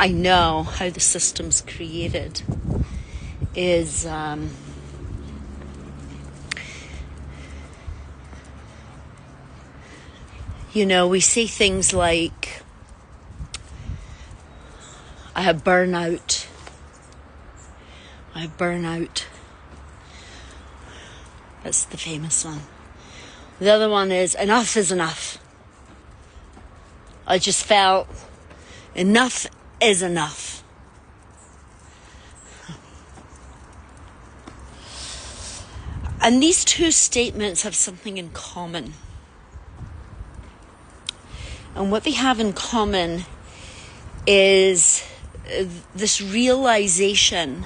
I know how the system's created is we say things like, I have burnout. That's the famous one. The other one is, enough is enough. I just felt enough is enough. And these two statements have something in common. And what they have in common is this realization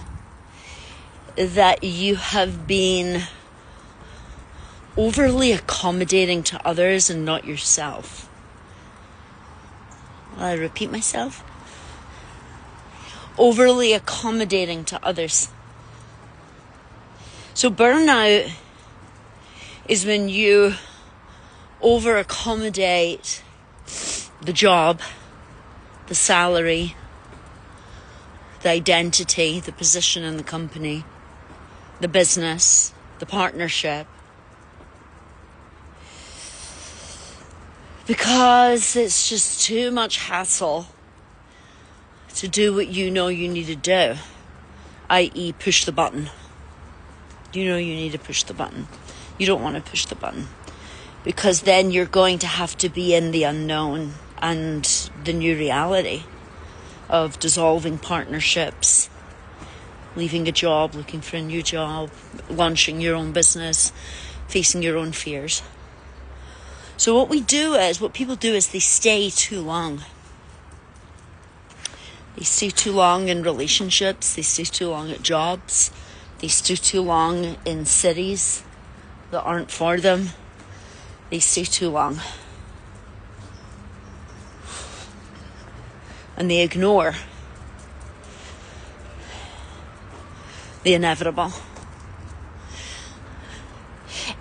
that you have been overly accommodating to others and not yourself. Will I repeat myself? Overly accommodating to others. So burnout is when you over accommodate the job, the salary, the identity, the position in the company, the business, the partnership. Because it's just too much hassle to do what you know you need to do, i.e. push the button. You know you need to push the button. You don't want to push the button because then you're going to have to be in the unknown and the new reality of dissolving partnerships, leaving a job, looking for a new job, launching your own business, facing your own fears. So what people do is they stay too long. They stay too long in relationships. They stay too long at jobs. They stay too long in cities that aren't for them. They stay too long. And they ignore the inevitable.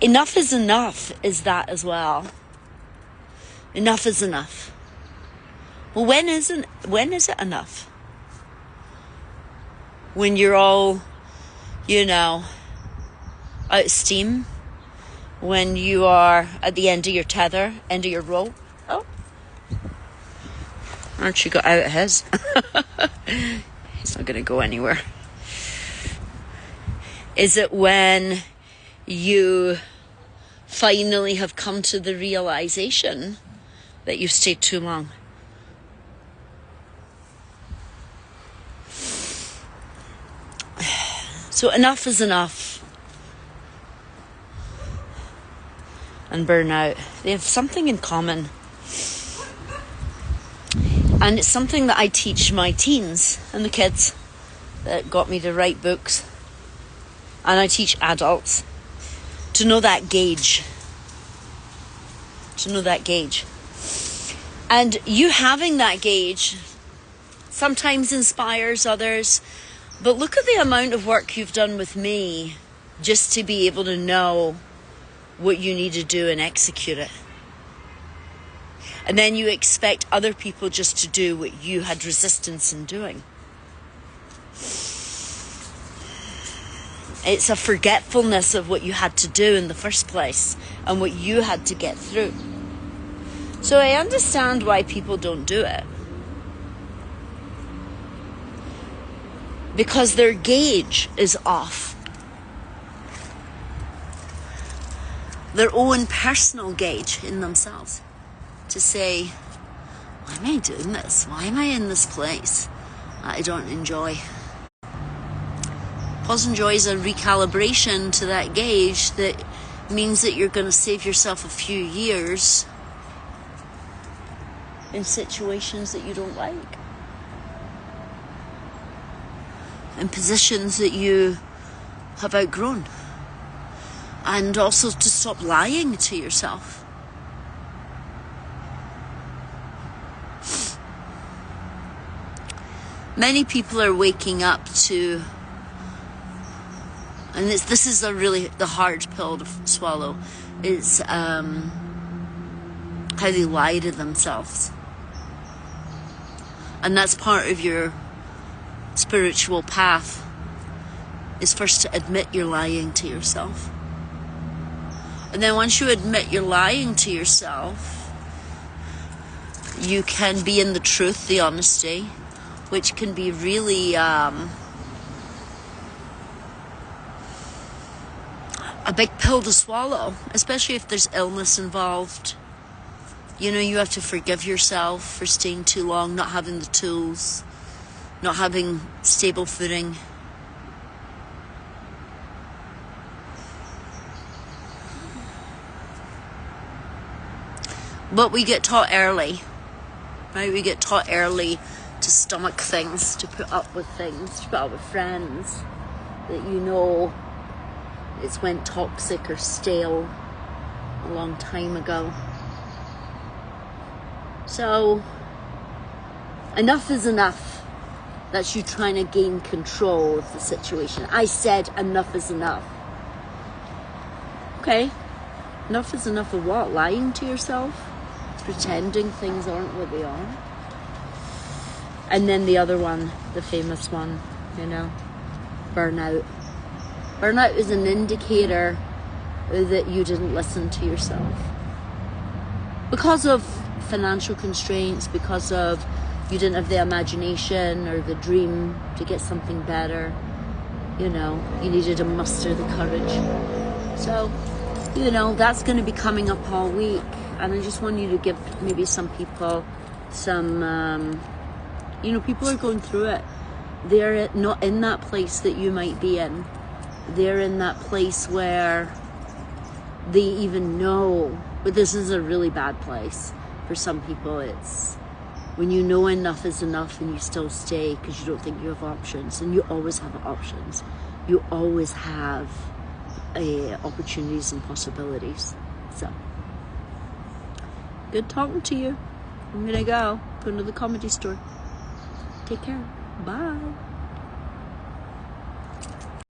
Enough is enough is that as well. Enough is enough. Well, when is it enough? When you're all, out of steam? When you are at the end of your tether, end of your rope? Oh. Aren't you got out of his? He's not going to go anywhere. Is it when you finally have come to the realization that you've stayed too long? So enough is enough. And burnout, they have something in common. And it's something that I teach my teens and the kids that got me to write books. And I teach adults to know that gauge. And you having that gauge sometimes inspires others. But look at the amount of work you've done with me just to be able to know what you need to do and execute it. And then you expect other people just to do what you had resistance in doing. It's a forgetfulness of what you had to do in the first place and what you had to get through. So I understand why people don't do it. Because their gauge is off. Their own personal gauge in themselves. To say, why am I doing this? Why am I in this place that I don't enjoy? Pause and joy is a recalibration to that gauge that means that you're going to save yourself a few years in situations that you don't like. In positions that you have outgrown. And also to stop lying to yourself. Many people are waking up to, and this is the hard pill to swallow, is how they lie to themselves. And that's part of your spiritual path, is first to admit you're lying to yourself. And then once you admit you're lying to yourself, you can be in the truth, the honesty, which can be really a big pill to swallow, especially if there's illness involved. You know, you have to forgive yourself for staying too long, not having the tools, not having stable footing. But we get taught early, right? We get taught early to stomach things, to put up with things, to put up with friends that you know it's went toxic or stale a long time ago. So, enough is enough. That's you trying to gain control of the situation. I said enough is enough. Okay, enough is enough of what? Lying to yourself? Pretending things aren't what they are? And then the other one, the famous one, you know, burnout. Burnout is an indicator that you didn't listen to yourself. Because of financial constraints, because of you didn't have the imagination or the dream to get something better. You know, you needed to muster the courage. So, you know, that's going to be coming up all week. And I just want you to give maybe some people some, you know, people are going through it. They're not in that place that you might be in. They're in that place where they even know, but this is a really bad place. For some people, it's when you know enough is enough and you still stay because you don't think you have options. And you always have options. You always have opportunities and possibilities. So, good talking to you. I'm gonna go to the comedy store. Take care. Bye.